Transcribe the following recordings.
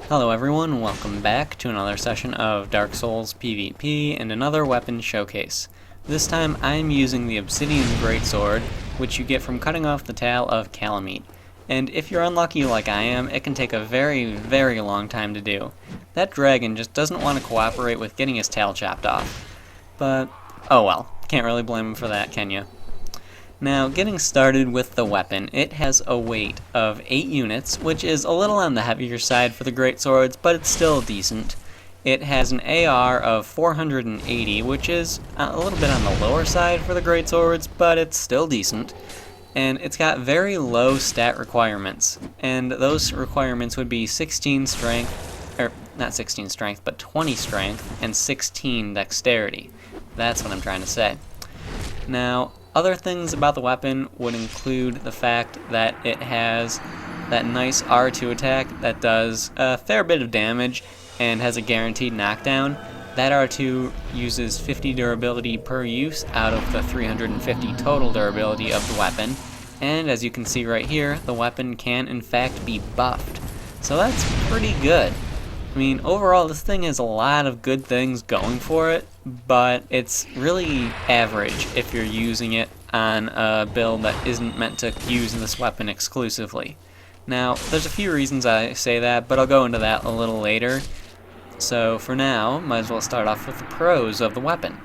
Hello everyone, welcome back to another session of Dark Souls PvP and another weapon showcase. This time I'm using the Obsidian Greatsword, which you get from cutting off the tail of Calamite. And if you're unlucky like I am, it can take a very long time to do. That dragon just doesn't want to cooperate with getting his tail chopped off. But, oh well, can't really blame him for that, can you? Now, getting started with the weapon, it has a weight of 8 units, which is a little on the heavier side for the greatswords, but it's still decent. It has an AR of 480, which is a little bit on the lower side for the greatswords, but it's still decent. And it's got very low stat requirements, and those requirements would be 16 strength, or not 16 strength, but 20 strength, and 16 dexterity. That's what I'm trying to say. Now, other things about the weapon would include the fact that it has that nice R2 attack that does a fair bit of damage and has a guaranteed knockdown. That R2 uses 50 durability per use out of the 350 total durability of the weapon. And as you can see right here, the weapon can in fact be buffed. So that's pretty good. I mean, overall, this thing has a lot of good things going for it, but it's really average if you're using it on a build that isn't meant to use this weapon exclusively. Now, there's a few reasons I say that, but I'll go into that a little later. So for now, might as well start off with the pros of the weapon.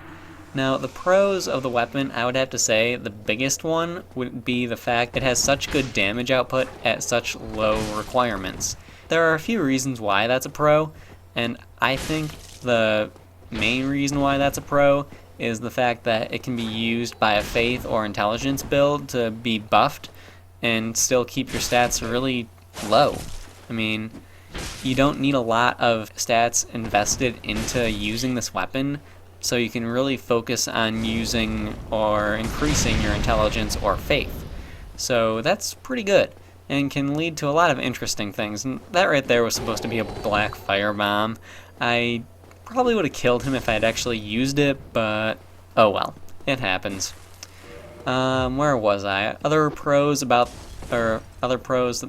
Now, the pros of the weapon, I would have to say the biggest one would be the fact it has such good damage output at such low requirements. There are a few reasons why that's a pro, and I think the main reason why that's a pro is the fact that it can be used by a faith or intelligence build to be buffed and still keep your stats really low. I mean, you don't need a lot of stats invested into using this weapon, so you can really focus on using or increasing your intelligence or faith. So that's pretty good, and can lead to a lot of interesting things. And that right there was supposed to be a black firebomb. I probably would have killed him if I had actually used it, but oh well, it happens. Where was I? Other pros that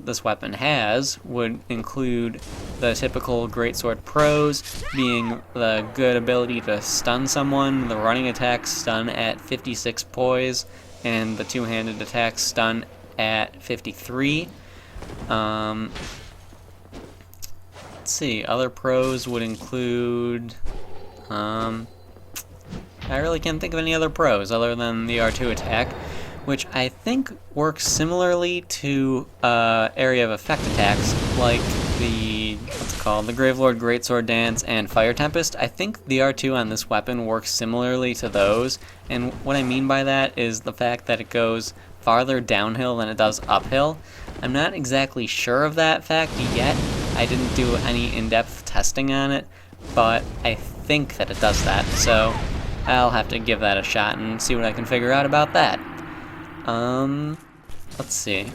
this weapon has would include the typical greatsword pros, being the good ability to stun someone, the running attack stun at 56 poise, and the two-handed attack stun at 53. Let's see, other pros would include, I really can't think of any other pros other than the R2 attack, which I think works similarly to area of effect attacks like the Gravelord Greatsword Dance and Fire Tempest. I think the R2 on this weapon works similarly to those, and what I mean by that is the fact that it goes farther downhill than it does uphill. I'm not exactly sure of that fact yet. I didn't do any in-depth testing on it, but I think that it does that, so I'll have to give that a shot and see what I can figure out about that. Let's see.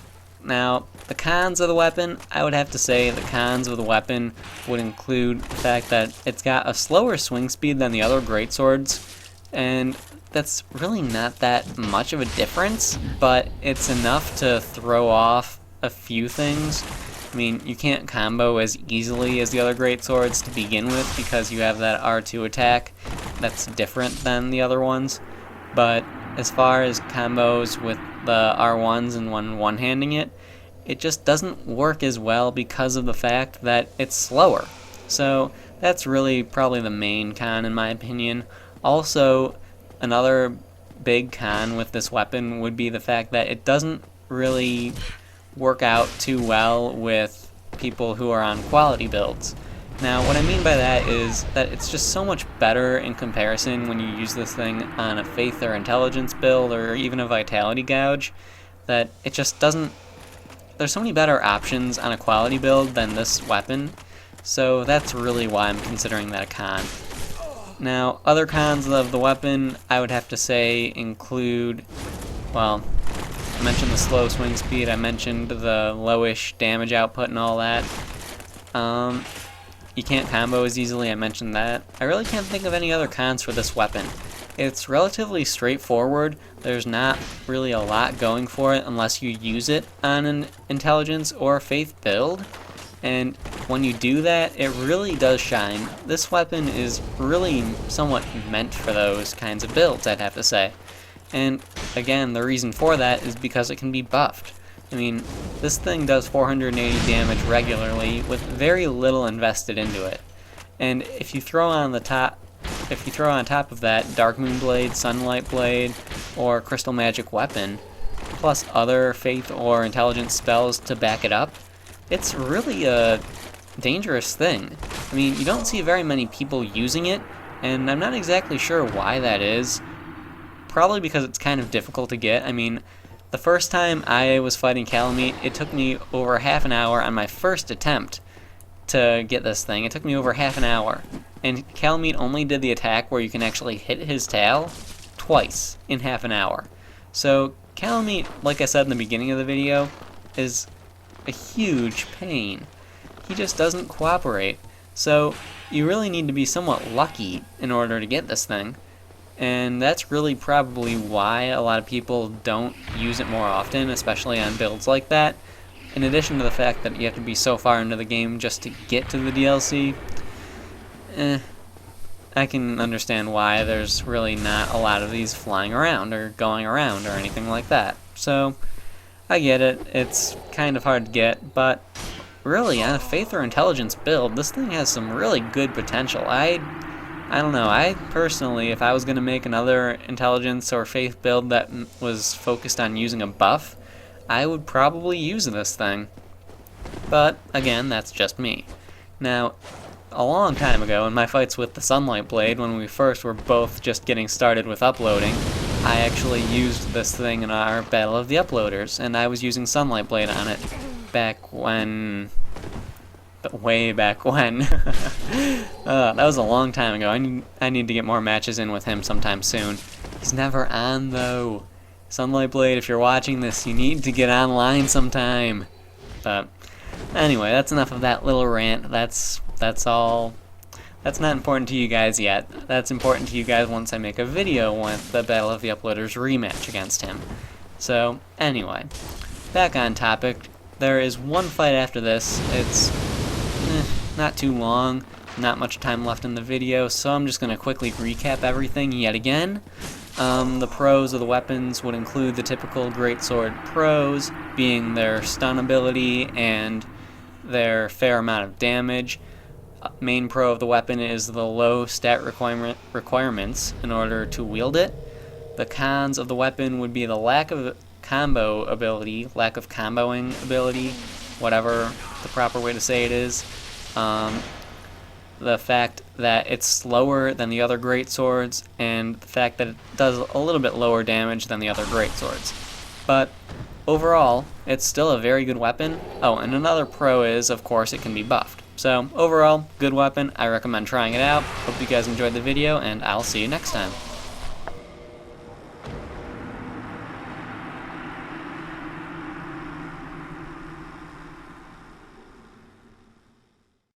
Now, the cons of the weapon, I would have to say the cons of the weapon would include the fact that it's got a slower swing speed than the other greatswords, and that's really not that much of a difference, but it's enough to throw off a few things. I mean, you can't combo as easily as the other greatswords to begin with because you have that R2 attack that's different than the other ones, but as far as combos with the R1s and when one-handing it, it just doesn't work as well because of the fact that it's slower. So that's really probably the main con in my opinion. Also, another big con with this weapon would be the fact that it doesn't really work out too well with people who are on quality builds. Now, what I mean by that is that it's just so much better in comparison when you use this thing on a faith or intelligence build or even a vitality gouge, that it just doesn't. There's so many better options on a quality build than this weapon, so that's really why I'm considering that a con. Now, other cons of the weapon I would have to say include, well, I mentioned the slow swing speed, I mentioned the lowish damage output and all that. You can't combo as easily, I mentioned that. I really can't think of any other cons for this weapon. It's relatively straightforward. There's not really a lot going for it unless you use it on an intelligence or faith build. And when you do that, it really does shine. This weapon is really somewhat meant for those kinds of builds, I'd have to say. And again, the reason for that is because it can be buffed. I mean, this thing does 480 damage regularly with very little invested into it. And if you throw on top of that Dark Moon Blade, Sunlight Blade, or Crystal Magic Weapon, plus other Faith or Intelligence spells to back it up, it's really a dangerous thing. I mean, you don't see very many people using it, and I'm not exactly sure why that is. Probably because it's kind of difficult to get. I mean, the first time I was fighting Calamite, it took me over half an hour on my first attempt to get this thing. It took me over half an hour. And Calamite only did the attack where you can actually hit his tail twice in half an hour. So Calamite, like I said in the beginning of the video, is a huge pain. He just doesn't cooperate. So you really need to be somewhat lucky in order to get this thing. And that's really probably why a lot of people don't use it more often, especially on builds like that. In addition to the fact that you have to be so far into the game just to get to the DLC, I can understand why there's really not a lot of these flying around or going around or anything like that. So, I get it, it's kind of hard to get, but really, on a Faith or Intelligence build, this thing has some really good potential. I don't know, I personally, if I was going to make another Intelligence or Faith build that was focused on using a buff, I would probably use this thing. But, again, that's just me. Now, a long time ago, in my fights with the Sunlight Blade, when we first were both just getting started with uploading, I actually used this thing in our Battle of the Uploaders, and I was using Sunlight Blade on it back when... way back when. That was a long time ago. I need to get more matches in with him sometime soon. He's never on, though. Sunlight Blade, if you're watching this, you need to get online sometime. But anyway, that's enough of that little rant. That's all. That's not important to you guys yet. That's important to you guys once I make a video with the Battle of the Uploaders rematch against him. So, anyway, back on topic. There is one fight after this. It's not too long, not much time left in the video, so I'm just going to quickly recap everything yet again. The pros of the weapons would include the typical Greatsword pros, being their stun ability and their fair amount of damage. Main pro of the weapon is the low stat requirements in order to wield it. The cons of the weapon would be the lack of combo ability, lack of comboing ability, whatever the proper way to say it is. The fact that it's slower than the other Greatswords, and the fact that it does a little bit lower damage than the other Greatswords. But overall, it's still a very good weapon. Oh, and another pro is, of course, it can be buffed. So overall, good weapon. I recommend trying it out. Hope you guys enjoyed the video, and I'll see you next time.